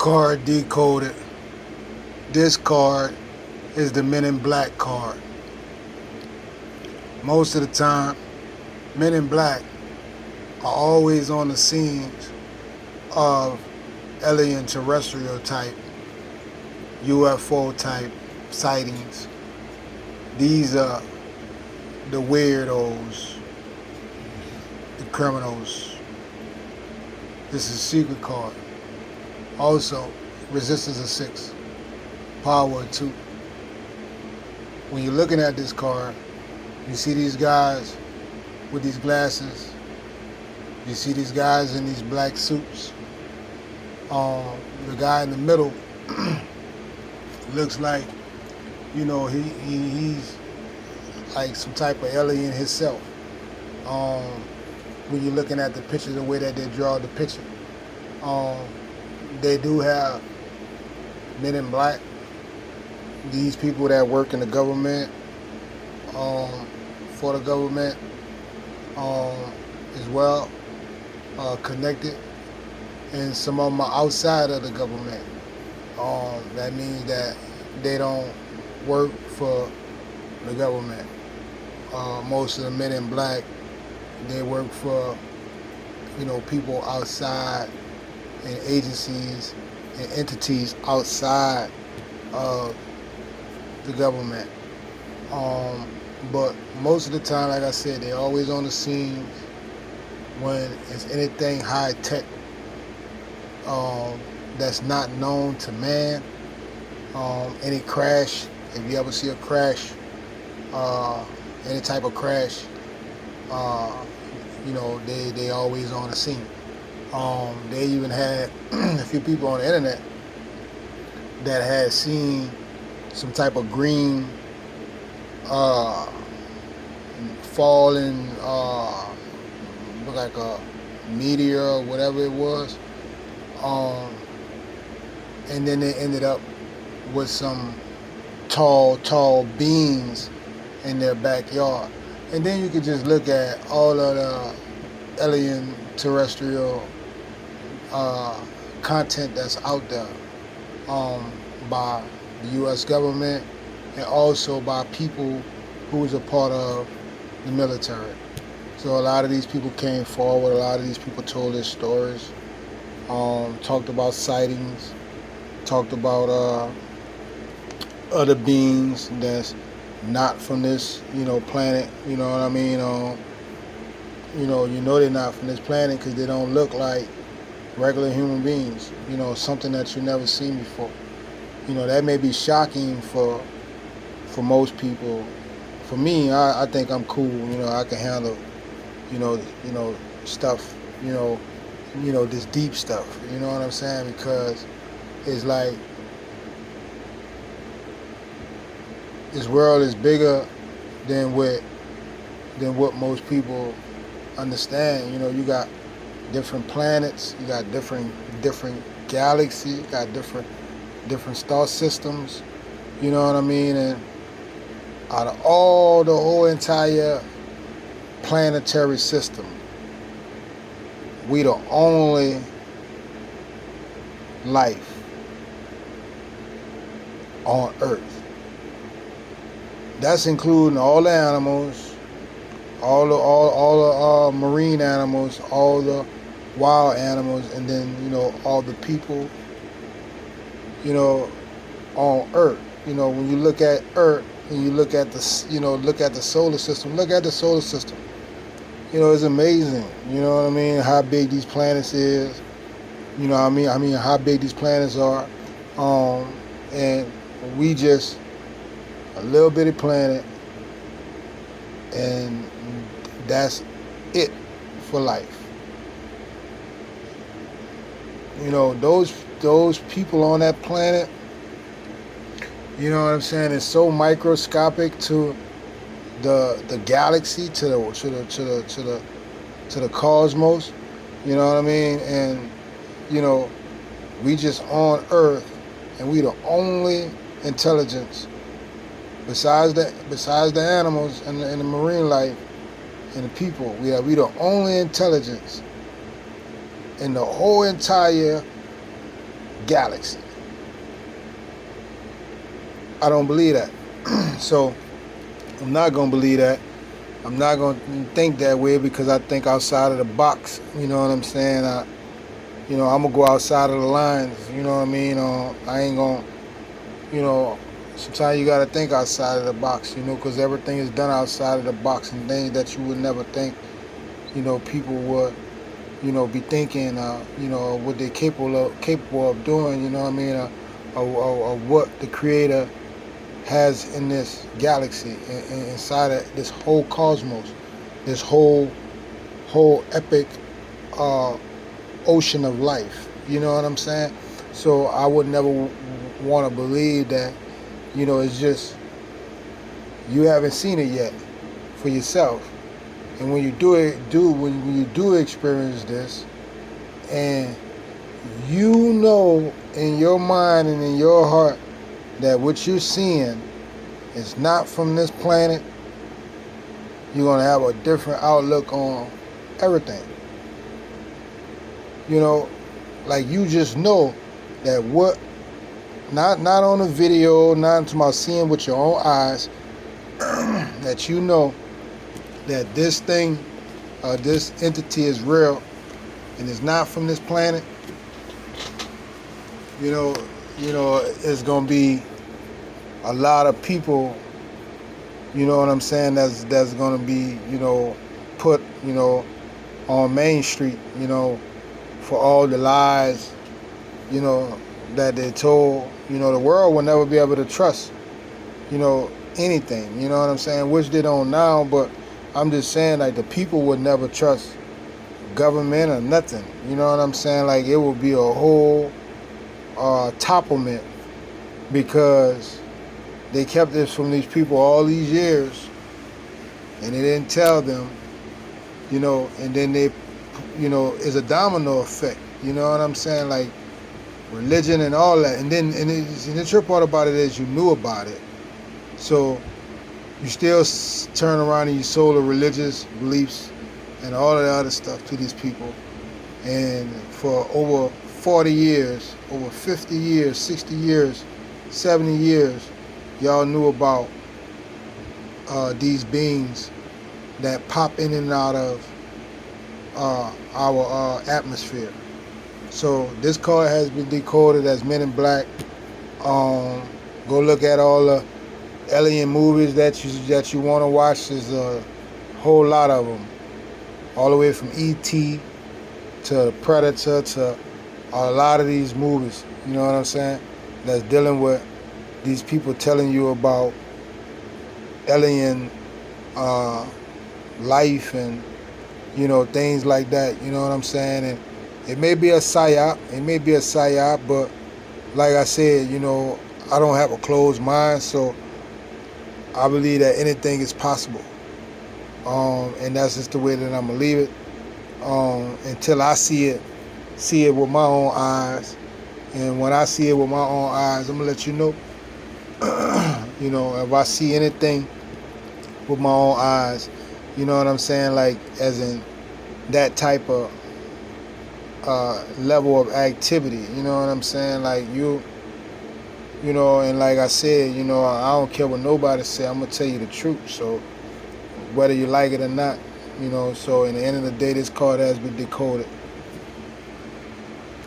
card decoded. This card is the Men in Black card. Most of the time, Men in Black are always on the scenes of alien terrestrial type, UFO type sightings. These are the weirdos, the criminals. This is a secret card. Also, resistance of 6, power of 2. When you're looking at this card, you see these guys with these glasses. You see these guys in these black suits. The guy in the middle looks like, he's like some type of alien himself. When you're looking at the picture, the way that they draw the picture. They do have Men in Black. These people that work in the government, for the government, as well, connected, and some of them are outside of the government. That means that they don't work for the government. Most of the Men in Black, they work for, people outside, and agencies and entities outside of the government. But most of the time, like I said, they're always on the scene when it's anything high tech that's not known to man. Any crash, if you ever see a crash, any type of crash, they always on the scene. They even had a few people on the internet that had seen some type of green falling, like a meteor or whatever it was, and then they ended up with some tall beings in their backyard. And then you could just look at all of the alien terrestrial content that's out there, by the U.S. government and also by people who was a part of the military. So a lot of these people came forward, a lot of these people told their stories, talked about sightings, talked about other beings that's not from this, planet, you know what I mean? They're not from this planet because they don't look like regular human beings, something that you never seen before. That may be shocking for most people. For me, I think I'm cool, I can handle, stuff, this deep stuff, you know what I'm saying? Because it's like, this world is bigger than what most people understand. You got different planets, you got different galaxies, you got different star systems, you know what I mean? And out of all the whole entire planetary system, we the only life on Earth. That's including all the animals, all the marine animals, all the wild animals, and then all the people, on Earth. When you look at Earth and you look at the solar system, look at the solar system. It's amazing. You know what I mean? How big these planets is. I mean how big these planets are, and we just a little bitty planet, and that's it for life. Those people on that planet, you know what I'm saying, it's so microscopic to the galaxy, to the cosmos, you know what I mean? And we just on Earth, and we the only intelligence besides the animals and the marine life and the people. We the only intelligence in the whole entire galaxy. I don't believe that. So I'm not going to believe that. I'm not going to think that way because I think outside of the box. You know what I'm saying? I'm going to go outside of the lines. You know what I mean? I ain't going to, sometimes you got to think outside of the box, because everything is done outside of the box and things that you would never think, people would, be thinking, what they're capable of doing, you know what I mean? Or what the Creator has in this galaxy, inside of this whole cosmos, this whole epic ocean of life. You know what I'm saying? So I would never want to believe that, it's just you haven't seen it yet for yourself. And when you when you do experience this, and in your mind and in your heart that what you're seeing is not from this planet, you're going to have a different outlook on everything. Like you just know that what, not on a video, not until about seeing with your own eyes, that you know that this thing, this entity is real and is not from this planet. It's going to be a lot of people, you know what I'm saying, that's going to be, put, on Main Street, for all the lies, that they're told. The world will never be able to trust, anything, you know what I'm saying, which they don't now, but I'm just saying, like, the people would never trust government or nothing, you know what I'm saying, like, it will be a whole topplement because they kept this from these people all these years and they didn't tell them, and then they, it's a domino effect, you know what I'm saying, like religion and all that, and the trip part about it is you knew about it, so you still turn around and you sold the religious beliefs and all of the other stuff to these people, and for over 40 years, over 50 years, 60 years, 70 years, y'all knew about these beings that pop in and out of our atmosphere. So this card has been decoded as Men in Black. Go look at all the alien movies that you want to watch. There's a whole lot of them, all the way from E.T. to Predator to a lot of these movies. You know what I'm saying? That's dealing with these people telling you about alien life and things like that. You know what I'm saying? And it may be a psyop. But like I said, I don't have a closed mind, so I believe that anything is possible. And that's just the way that I'm gonna leave it. Until I see it with my own eyes. And when I see it with my own eyes, I'm gonna let you know. If I see anything with my own eyes, you know what I'm saying, like as in that type of level of activity, you know what I'm saying, like and like I said, I don't care what nobody say, I'm gonna tell you the truth. So whether you like it or not, so in the end of the day, this card has been decoded.